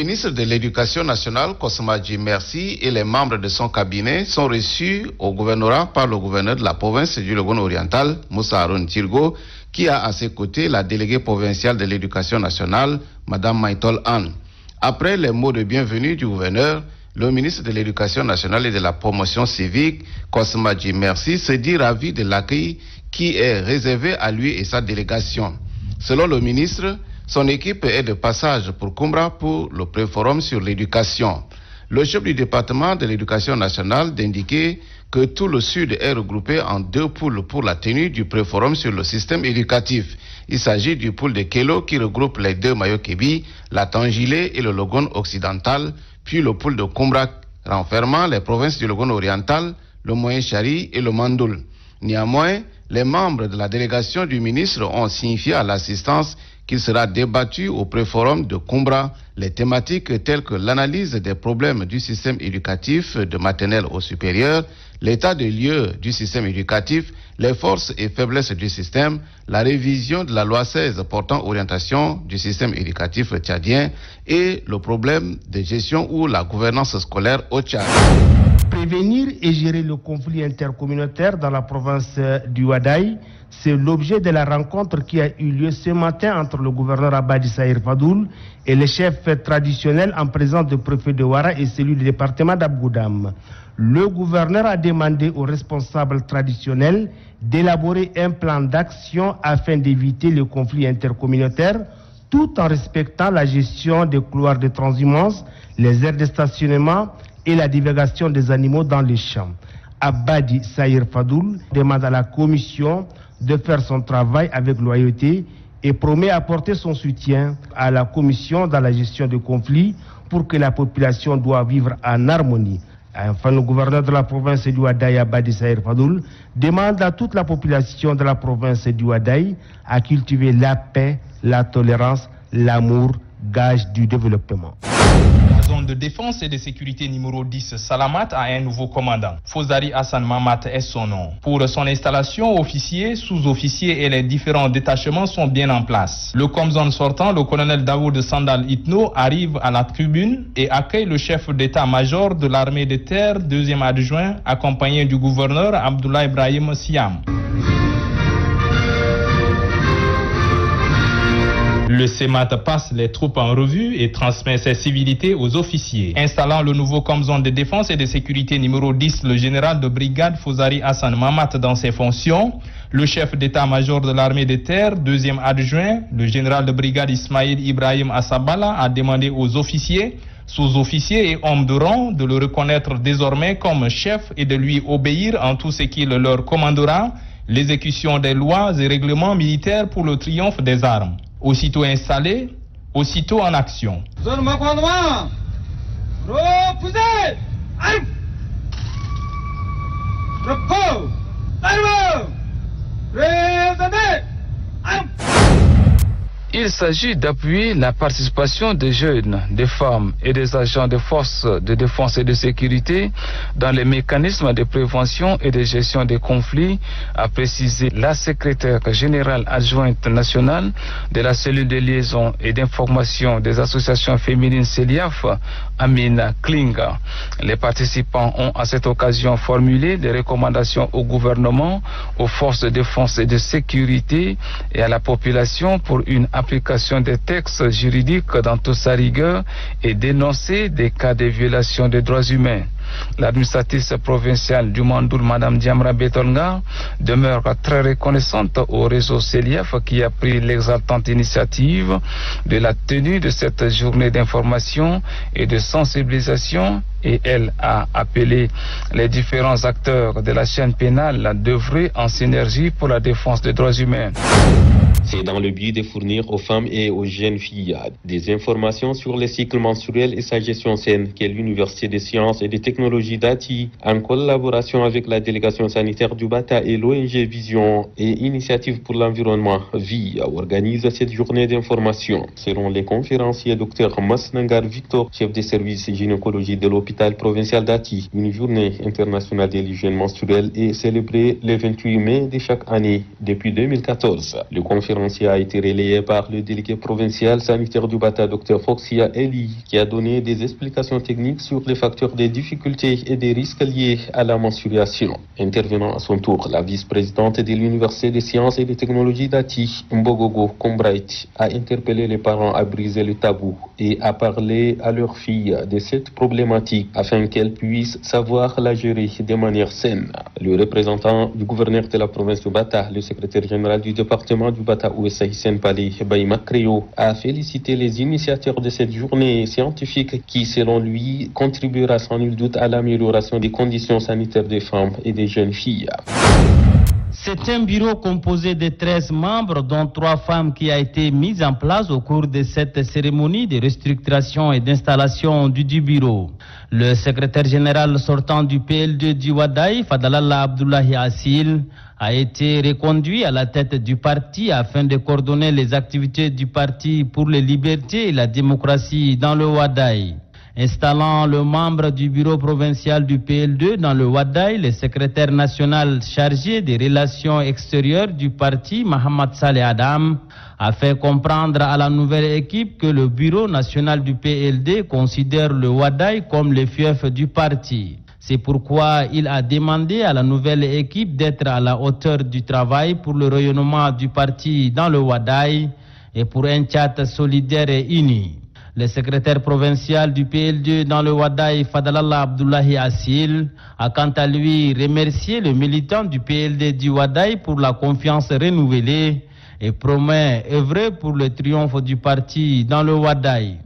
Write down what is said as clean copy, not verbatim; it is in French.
ministre de l'Éducation nationale, Kossomadji Merci, et les membres de son cabinet sont reçus au gouvernorat par le gouverneur de la province du Logone oriental, Moussa Haroun Tirgo, qui a à ses côtés la déléguée provinciale de l'Éducation nationale, Mme Maïtol Anne. Après les mots de bienvenue du gouverneur, le ministre de l'Éducation nationale et de la promotion civique, Kossomadji Merci, se dit ravi de l'accueil qui est réservé à lui et sa délégation. Selon le ministre, son équipe est de passage pour Kumbra pour le pré-forum sur l'éducation. Le chef du département de l'éducation nationale d'indiquer que tout le Sud est regroupé en 2 poules pour la tenue du pré-forum sur le système éducatif. Il s'agit du pool de Kelo qui regroupe les 2 Mayo-Kébi, la Tangilé et le Logone occidental, puis le pool de Kumbra renfermant les provinces du Logone oriental, le Moyen-Chari et le Mandoul. Néanmoins, les membres de la délégation du ministre ont signifié à l'assistance qu'il sera débattu au pré-forum de Kumbra les thématiques telles que l'analyse des problèmes du système éducatif de maternelle au supérieur, l'état de lieu du système éducatif, les forces et faiblesses du système, la révision de la loi 16 portant orientation du système éducatif tchadien et le problème de gestion ou la gouvernance scolaire au Tchad. Prévenir et gérer le conflit intercommunautaire dans la province du Wadaï, c'est l'objet de la rencontre qui a eu lieu ce matin entre le gouverneur Abadi Saïr Fadoul et les chefs traditionnels en présence du préfet de Ouara et celui du département d'Abgoudam. Le gouverneur a demandé aux responsables traditionnels d'élaborer un plan d'action afin d'éviter le conflit intercommunautaire tout en respectant la gestion des couloirs de transhumance, les aires de stationnement et la divulgation des animaux dans les champs. Abadi Saïr Fadoul demande à la commission de faire son travail avec loyauté et promet apporter son soutien à la commission dans la gestion des conflits pour que la population doit vivre en harmonie. Enfin, le gouverneur de la province du Wadaï, Abadi Saïr Fadoul, demande à toute la population de la province du Wadaï à cultiver la paix, la tolérance, l'amour, gage du développement. La zone de défense et de sécurité numéro 10 Salamat a un nouveau commandant. Fozari Hassan Mamat est son nom. Pour son installation, officiers, sous-officiers et les différents détachements sont bien en place. Le comzone sortant, le colonel Daoud Sandal Itno, arrive à la tribune et accueille le chef d'état-major de l'armée de terre, 2e adjoint, accompagné du gouverneur Abdullah Ibrahim Siam. Le CEMAT passe les troupes en revue et transmet ses civilités aux officiers. Installant le nouveau comzone de défense et de sécurité numéro 10, le général de brigade Fozari Hassan Mamat dans ses fonctions, le chef d'état-major de l'armée de terre, 2e adjoint, le général de brigade Ismaïl Ibrahim Assabala a demandé aux officiers, sous-officiers et hommes de rang de le reconnaître désormais comme chef et de lui obéir en tout ce qu'il leur commandera, l'exécution des lois et règlements militaires pour le triomphe des armes. Aussitôt installé, aussitôt en action. Zone commandement, repoussez, repos, présentez, Il s'agit d'appuyer la participation des jeunes, des femmes et des agents des forces de défense et de sécurité dans les mécanismes de prévention et de gestion des conflits, a précisé la secrétaire générale adjointe nationale de la cellule de liaison et d'information des associations féminines CELIAF, Amina Klinga. Les participants ont à cette occasion formulé des recommandations au gouvernement, aux forces de défense et de sécurité et à la population pour une application des textes juridiques dans toute sa rigueur et dénoncer des cas de violation des droits humains. L'administratrice provinciale du Mandoul, Mme Diamra Betolga, demeure très reconnaissante au réseau CELIAF qui a pris l'exaltante initiative de la tenue de cette journée d'information et de sensibilisation, et elle a appelé les différents acteurs de la chaîne pénale d'œuvrer en synergie pour la défense des droits humains. C'est dans le but de fournir aux femmes et aux jeunes filles des informations sur les cycles menstruels et sa gestion saine que l'Université des sciences et des technologies d'Ati, en collaboration avec la délégation sanitaire du Bata et l'ONG Vision et Initiative pour l'environnement VIA, organise cette journée d'information. Selon les conférenciers Dr Masnangar Victor, chef des services gynécologie de l'hôpital provincial d'Ati, une journée internationale de l'hygiène menstruelle est célébrée le 28 mai de chaque année depuis 2014. Le conférencier conférencier a été relayé par le délégué provincial sanitaire du Bata, Dr Foxia Eli, qui a donné des explications techniques sur les facteurs des difficultés et des risques liés à la menstruation. Intervenant à son tour, la vice-présidente de l'Université des sciences et des technologies d'Ati, Mbogogo Combright, a interpellé les parents à briser le tabou et à parler à leur fille de cette problématique afin qu'elles puissent savoir la gérer de manière saine. Le représentant du gouverneur de la province du Bata, le secrétaire général du département du Bata, Ouessa Hissène Palé Baïma Créo, a félicité les initiateurs de cette journée scientifique qui, selon lui, contribuera sans nul doute à l'amélioration des conditions sanitaires des femmes et des jeunes filles. C'est un bureau composé de 13 membres, dont 3 femmes, qui a été mis en place au cours de cette cérémonie de restructuration et d'installation du bureau. Le secrétaire général sortant du PL2 du Wadaï, Fadlallah Abdullahi Assil, a été reconduit à la tête du parti afin de coordonner les activités du parti pour les libertés et la démocratie dans le Wadaï. Installant le membre du bureau provincial du PL2 dans le Wadaï, le secrétaire national chargé des relations extérieures du parti, Mohamed Saleh Adam, a fait comprendre à la nouvelle équipe que le bureau national du PLD considère le Wadaï comme le fief du parti. C'est pourquoi il a demandé à la nouvelle équipe d'être à la hauteur du travail pour le rayonnement du parti dans le Wadaï et pour un tchat solidaire et uni. Le secrétaire provincial du PL2 dans le Wadaï, Fadlallah Abdullahi Assil, a quant à lui remercié le militant du PLD du Wadaï pour la confiance renouvelée et promet œuvrer pour le triomphe du parti dans le Wadaï.